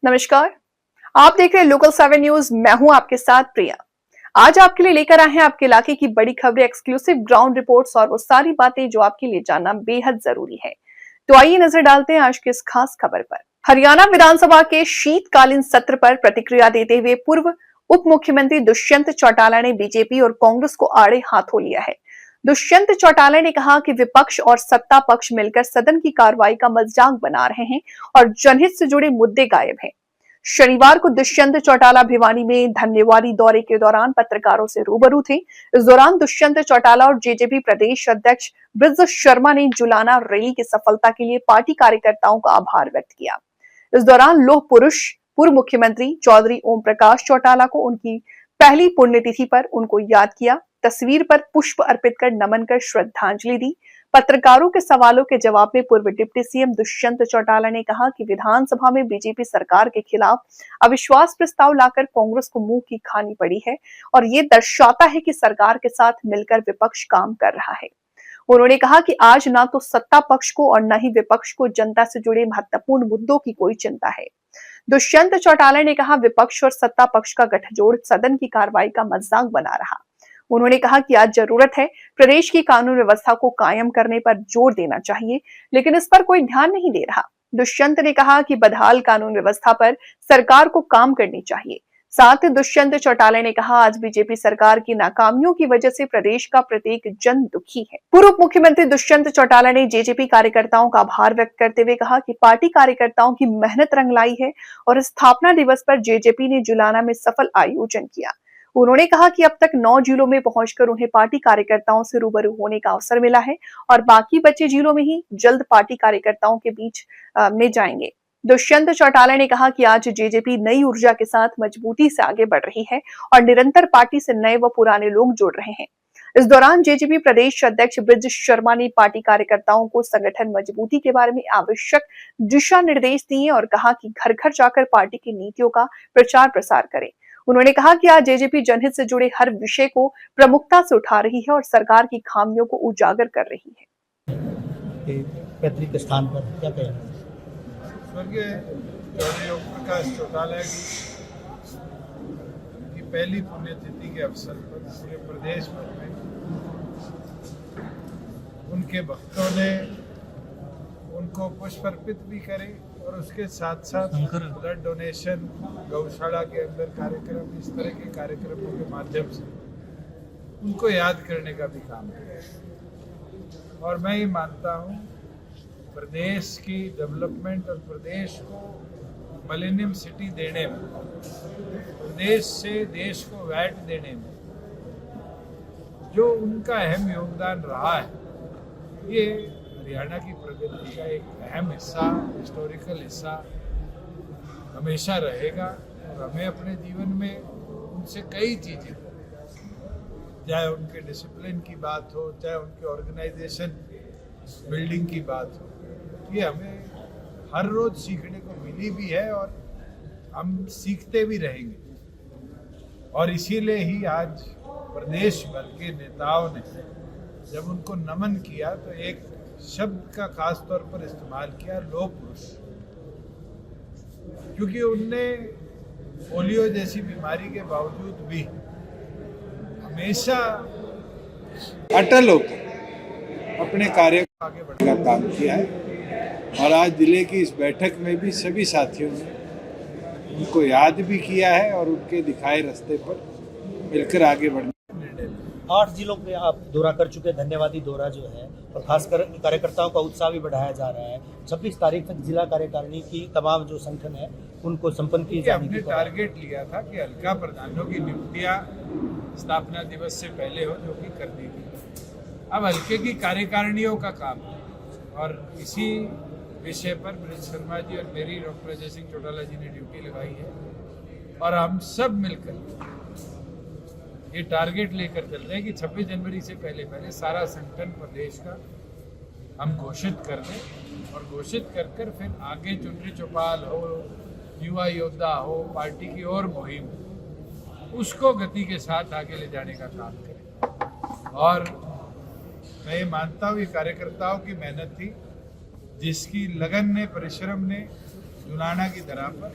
नमस्कार। आप देख रहे हैं लोकल 7 न्यूज। मैं हूं आपके साथ प्रिया। आज आपके लिए लेकर आए हैं आपके इलाके की बड़ी खबरें, एक्सक्लूसिव ग्राउंड रिपोर्ट्स और वो सारी बातें जो आपके लिए जानना बेहद जरूरी है। तो आइए नजर डालते हैं आज की इस खास खबर पर। हरियाणा विधानसभा के शीतकालीन सत्र पर प्रतिक्रिया देते हुए पूर्व उप मुख्यमंत्री दुष्यंत चौटाला ने बीजेपी और कांग्रेस को आड़े हाथों लिया है। दुष्यंत चौटाला ने कहा कि विपक्ष और सत्ता पक्ष मिलकर सदन की कार्रवाई का मजाक बना रहे हैं और जनहित से जुड़े मुद्दे गायब हैं। शनिवार को दुष्यंत चौटाला भिवानी में धन्यवादी दौरे के दौरान पत्रकारों से रूबरू थे। इस दौरान दुष्यंत चौटाला और जेजेपी प्रदेश अध्यक्ष ब्रज शर्मा ने जुलाना रैली की सफलता के लिए पार्टी कार्यकर्ताओं का आभार व्यक्त किया। इस दौरान लोह पुरुष पूर्व मुख्यमंत्री चौधरी ओम प्रकाश चौटाला को उनकी पहली पुण्यतिथि पर उनको याद किया, तस्वीर पर पुष्प अर्पित कर नमन कर श्रद्धांजलि दी। पत्रकारों के सवालों के जवाब में पूर्व डिप्टी सीएम दुष्यंत चौटाला ने कहा कि विधानसभा में बीजेपी सरकार के खिलाफ अविश्वास प्रस्ताव लाकर कांग्रेस को मुंह की खानी पड़ी है और ये दर्शाता है कि सरकार के साथ मिलकर विपक्ष काम कर रहा है। उन्होंने कहा कि आज ना तो सत्ता पक्ष को और न ही विपक्ष को जनता से जुड़े महत्वपूर्ण मुद्दों की कोई चिंता है। दुष्यंत चौटाला ने कहा विपक्ष और सत्ता पक्ष का गठजोड़ सदन की कार्रवाई का मजाक बना रहा। उन्होंने कहा कि आज जरूरत है प्रदेश की कानून व्यवस्था को कायम करने पर जोर देना चाहिए, लेकिन इस पर कोई ध्यान नहीं दे रहा। दुष्यंत ने कहा कि बदहाल कानून व्यवस्था पर सरकार को काम करनी चाहिए। साथ ही दुष्यंत चौटाला ने कहा आज बीजेपी सरकार की नाकामियों की वजह से प्रदेश का प्रत्येक जन दुखी है। पूर्व मुख्यमंत्री दुष्यंत चौटाला ने जेजेपी कार्यकर्ताओं का आभार व्यक्त करते हुए कहा कि पार्टी कार्यकर्ताओं की मेहनत रंग लाई है और स्थापना दिवस पर जेजेपी ने जुलाना में सफल आयोजन किया। उन्होंने कहा कि अब तक 9 जिलों में पहुंचकर उन्हें पार्टी कार्यकर्ताओं से रूबरू होने का अवसर मिला है और बाकी बचे जिलों में ही जल्द पार्टी कार्यकर्ताओं के बीच में जाएंगे। दुष्यंत चौटाला ने कहा कि आज जेजेपी नई ऊर्जा के साथ मजबूती से आगे बढ़ रही है और निरंतर पार्टी से नए व पुराने लोग जुड़ रहे हैं। इस दौरान जेजेपी प्रदेश अध्यक्ष ब्रज शर्मा ने पार्टी कार्यकर्ताओं को संगठन मजबूती के बारे में आवश्यक दिशा निर्देश दिए और कहा कि घर घर जाकर पार्टी की नीतियों का प्रचार प्रसार करें। उन्होंने कहा कि आज जेजेपी जनहित से जुड़े हर विषय को प्रमुखता से उठा रही है और सरकार की खामियों को उजागर कर रही है। पैतृक स्थान पर क्या कहें? स्वर्गीय चौधरी ओम प्रकाश चौटाला की पहली पुण्यतिथि के अवसर पर पूरे प्रदेश भर में उनके भक्तों ने उनको पुष्प अर्पित भी करे और उसके साथ साथ ब्लड डोनेशन, गौशाला के अंदर कार्यक्रम, इस तरह के कार्यक्रमों के माध्यम से उनको याद करने का भी काम किया। और मैं ये मानता हूँ प्रदेश की डेवलपमेंट और प्रदेश को मिलेनियम सिटी देने में, प्रदेश से देश को वैट देने में जो उनका अहम योगदान रहा है, ये हरियाणा की प्रगति का एक अहम हिस्सा, हिस्टोरिकल हिस्सा हमेशा रहेगा। और हमें अपने जीवन में उनसे कई चीज़ें, चाहे उनके डिसिप्लिन की बात हो, चाहे उनके ऑर्गेनाइजेशन बिल्डिंग की बात हो, ये हमें हर रोज सीखने को मिली भी है और हम सीखते भी रहेंगे। और इसीलिए ही आज प्रदेश भर के नेताओं ने जब उनको नमन किया तो एक शब्द का खास तौर पर इस्तेमाल किया, लोह पुरुष, क्योंकि उनने पोलियो जैसी बीमारी के बावजूद भी हमेशा अटल होकर अपने कार्य को आगे बढ़ने का काम किया है। और आज जिले की इस बैठक में भी सभी साथियों ने उनको याद भी किया है और उनके दिखाए रास्ते पर मिलकर आगे बढ़ने का निर्णय लिया। 8 जिलों में आप दौरा कर चुके, धन्यवादी दौरा जो है, और खासकर कार्यकर्ताओं का उत्साह भी बढ़ाया जा रहा है। 26 तारीख तक जिला कार्यकारिणी की तमाम जो संगठन है उनको संपन्न की जाने की टारगेट लिया था कि हल्का प्रधानों की नियुक्तियां स्थापना दिवस से पहले हो, जो कि कर दी गई। अब हल्के की कार्यकारिणियों का काम है और इसी विषय पर ब्रज शर्मा जी और मेरी डॉक्टर अजय सिंह चौटाला जी ने ड्यूटी लगाई है और हम सब मिलकर ये टारगेट लेकर चल रहे हैं कि 26 जनवरी से पहले सारा संगठन प्रदेश का हम घोषित कर दें और घोषित कर फिर आगे चुनरी चौपाल हो, युवा योद्धा हो, पार्टी की और मुहिम, उसको गति के साथ आगे ले जाने का काम करें। और मैं ये मानता हूँ ये कार्यकर्ताओं की मेहनत थी, जिसकी लगन ने, परिश्रम ने जुलाना की धरा पर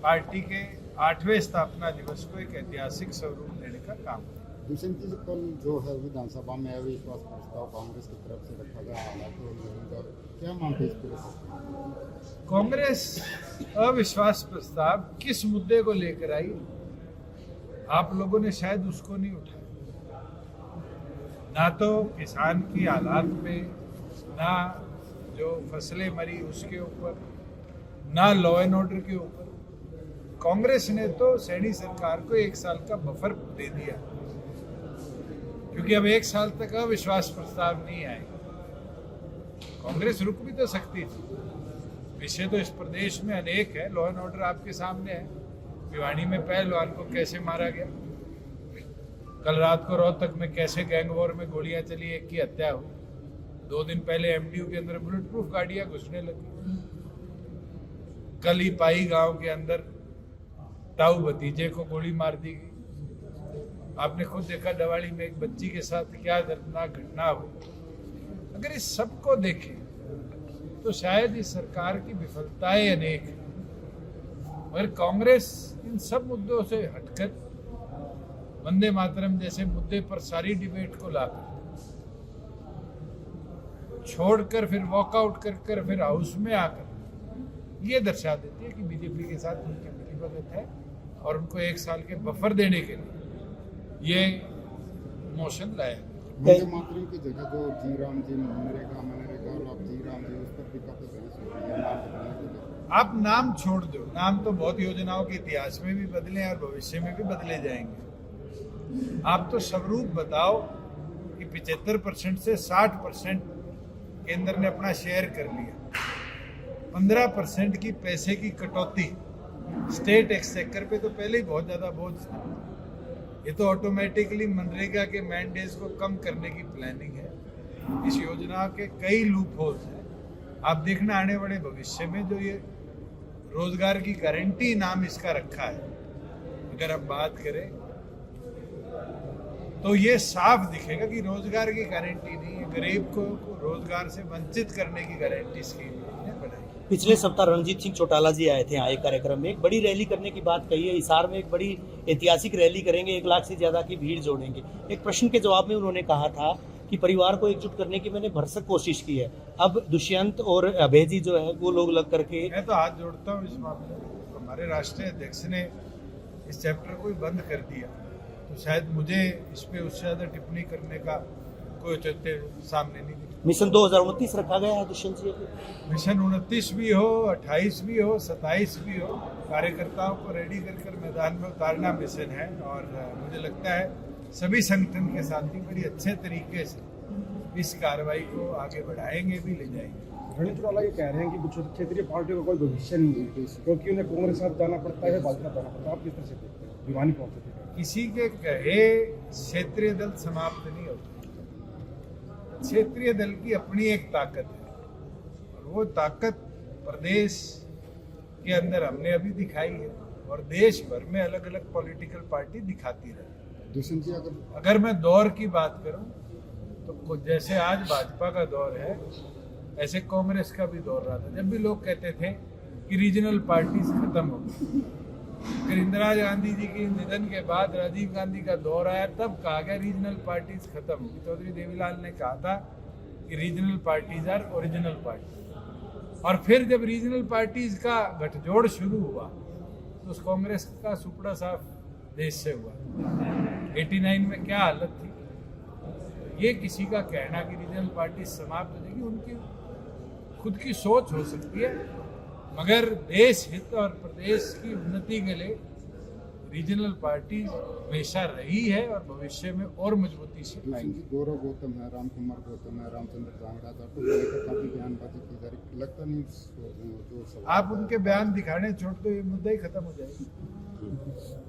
पार्टी के 8वें स्थापना दिवस को एक ऐतिहासिक स्वरूप देने का काम है। दुष्यंत जी, कल जो है विधानसभा में अविश्वास प्रस्ताव कांग्रेस की तरफ से रखा गया, हालांकि क्या मानते हैं इस पर? कांग्रेस अविश्वास प्रस्ताव किस मुद्दे को लेकर आई, आप लोगों ने शायद उसको नहीं उठाया। ना तो किसान की हालात पे, ना जो फसलें मरी उसके ऊपर, ना लॉ एंड ऑर्डर के ऊपर। कांग्रेस ने तो सैनी सरकार को 1 साल का बफर दे दिया, क्योंकि अब 1 साल तक अविश्वास प्रस्ताव नहीं आए। कांग्रेस रुक भी तो सकती थी। विषय तो इस प्रदेश में अनेक है। लॉ एंड ऑर्डर आपके सामने है। भिवानी में पहलवान को कैसे मारा गया, कल रात को रोहतक में कैसे गैंग वॉर में गोलियां चली, एक की हत्या हुई, 2 दिन पहले एमडीयू के अंदर बुलेट प्रूफ गाड़ियां घुसने लगी, कल ही पाई गांव के अंदर ताऊ भतीजे को गोली मार दी गई। आपने खुद देखा दिवाली में एक बच्ची के साथ क्या दर्दनाक घटना हुई। अगर इस सब को देखें तो शायद इस सरकार की विफलताएं अनेक हैं, मगर कांग्रेस इन सब मुद्दों से हटकर वंदे मातरम जैसे मुद्दे पर सारी डिबेट को लाकर छोड़कर फिर वॉकआउट कर फिर हाउस में आकर ये दर्शा देती है कि बीजेपी के साथ उनकी मिलीभगत है और उनको 1 साल के बफर देने के लिए ये मोशन लाया। वंदे मातरम की जगह जो जी राम जी, मनरेगा और आप जी राम जी, उस पर भी काफी बहस हो रही है नाम बदलने के लिए। आप नाम छोड़ दो, नाम तो बहुत योजनाओं के इतिहास में भी बदले और भविष्य में भी बदले जाएंगे। आप तो स्वरूप बताओ कि 75% से 60% केंद्र ने अपना शेयर कर लिया, 15% की पैसे की कटौती स्टेट एक्सचेकर पे तो पहले ही बहुत ज्यादा बोझ था। ये तो ऑटोमेटिकली मनरेगा के मैंडेज को कम करने की प्लानिंग है। इस योजना के कई लूप होल्स हैं। आप देखना आने वाले भविष्य में जो ये रोजगार की गारंटी नाम इसका रखा है, अगर हम बात करें तो ये साफ दिखेगा कि रोजगार की गारंटी नहीं है, गरीब को रोजगार से वंचित करने की गारंटी स्कीम है बनाई। पिछले सप्ताह रणजीत सिंह चौटाला जी आए थे यहाँ एक कार्यक्रम में, एक बड़ी रैली करने की बात कही है। हिसार में एक बड़ी ऐतिहासिक रैली करेंगे, 1 लाख से ज्यादा की भीड़ जोड़ेंगे। एक प्रश्न के जवाब में उन्होंने कहा था कि परिवार को एकजुट करने की मैंने भरसक कोशिश की है। अब दुष्यंत और अभय जी जो है वो लोग लग करके, मैं तो हाथ जोड़ता हूँ इस मामले में। हमारे राष्ट्रीय अध्यक्ष ने इस चैप्टर को ही बंद कर दिया, तो शायद मुझे इस पे उससे ज्यादा टिप्पणी करने का कोई औचित्य सामने नहीं दिखा। मिशन 2029 रखा गया है दुष्यंत जी। मिशन 29 भी हो, 28 भी हो, 27 भी हो, कार्यकर्ताओं को रेडी कर मैदान में उतारना मिशन है। और मुझे लगता है सभी संगठन के साथी बड़ी अच्छे तरीके से इस कार्रवाई को आगे बढ़ाएंगे भी, ले जाएंगे। रणजीत चौटाला ये कह रहे हैं कि कुछ क्षेत्रीय पार्टियों का कोई भविष्य नहीं है, क्योंकि उन्हें कांग्रेस साथ जाना पड़ता है, भाजपा जाना पड़ता है। आप किस तरह से देखते हैं? भिवानी पहुंचे थे। किसी के कहे क्षेत्रीय दल समाप्त नहीं होते। क्षेत्रीय दल की अपनी एक ताकत है और वो ताकत प्रदेश के अंदर हमने अभी दिखाई है और देश भर में अलग अलग पॉलिटिकल पार्टी दिखाती रही। दुष्यंत जी, अगर मैं दौर की बात करूं तो जैसे आज भाजपा का दौर है, ऐसे कांग्रेस का भी दौर रहा था। जब भी लोग कहते थे कि रीजनल पार्टीज खत्म हो गई, फिर इंदिरा गांधी जी के निधन के बाद राजीव गांधी का दौर आया, तब कहा गया रीजनल पार्टीज खत्म हो गई। चौधरी देवीलाल ने कहा था कि regional parties are original party. और फिर जब रीजनल पार्टीज का गठजोड़ शुरू हुआ तो उस कांग्रेस का सुपड़ा साफ देश से हुआ। 89 में क्या हालत थी। ये किसी का कहना कि रीजनल पार्टी समाप्त हो जाएगी, उनकी खुद की सोच हो सकती है, मगर देश हित और प्रदेश की उन्नति के लिए रीजनल पार्टी हमेशा रही है और भविष्य में और मजबूती से लाएंगी। गौरव गौतम है, राम कुमार गौतम है, रामचंद्र जांगड़ा था, तो लेकर काफी बयानबाजी की जा रही, लगता नहीं जो आप उनके बयान दिखाने छोड़ दो, ये मुद्दा ही खत्म हो जाएगा।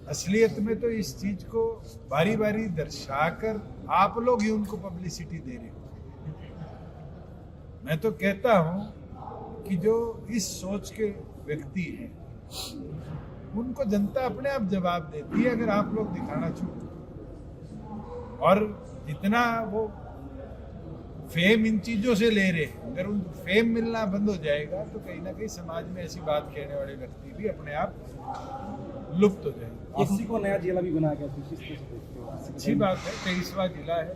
असलियत में तो इस चीज को बारी बारी दर्शाकर आप लोग ही उनको पब्लिसिटी दे रहे हो। मैं तो कहता हूं कि जो इस सोच के व्यक्ति हैं उनको जनता अपने आप जवाब देती है, अगर आप लोग दिखाना छोड़। और जितना वो फेम इन चीजों से ले रहे हैं। अगर उन फेम मिलना बंद हो जाएगा तो कहीं ना कहीं समाज में ऐसी बात कहने वाले व्यक्ति भी अपने आप लुप्त हो जाएंगे। 80 को नया जिला भी बनाया गया, तो किस तरह से देखते हो? अच्छी बात है, 23वां जिला है,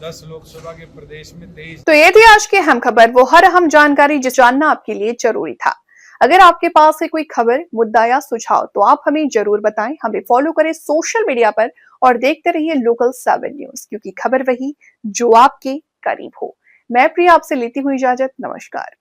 10 लोकसभा के प्रदेश में 23। तो ये थी आज की अहम खबर, वो हर अहम जानकारी जो जानना आपके लिए जरूरी था। अगर आपके पास है कोई खबर, मुद्दा या सुझाव तो आप हमें जरूर बताएं। हमें फॉलो करें सोशल मीडिया पर और देखते रहिए लोकल 7 न्यूज, क्योंकि खबर वही जो आपके करीब हो। मैं प्रिया आपसे लेती हुई इजाजत, नमस्कार।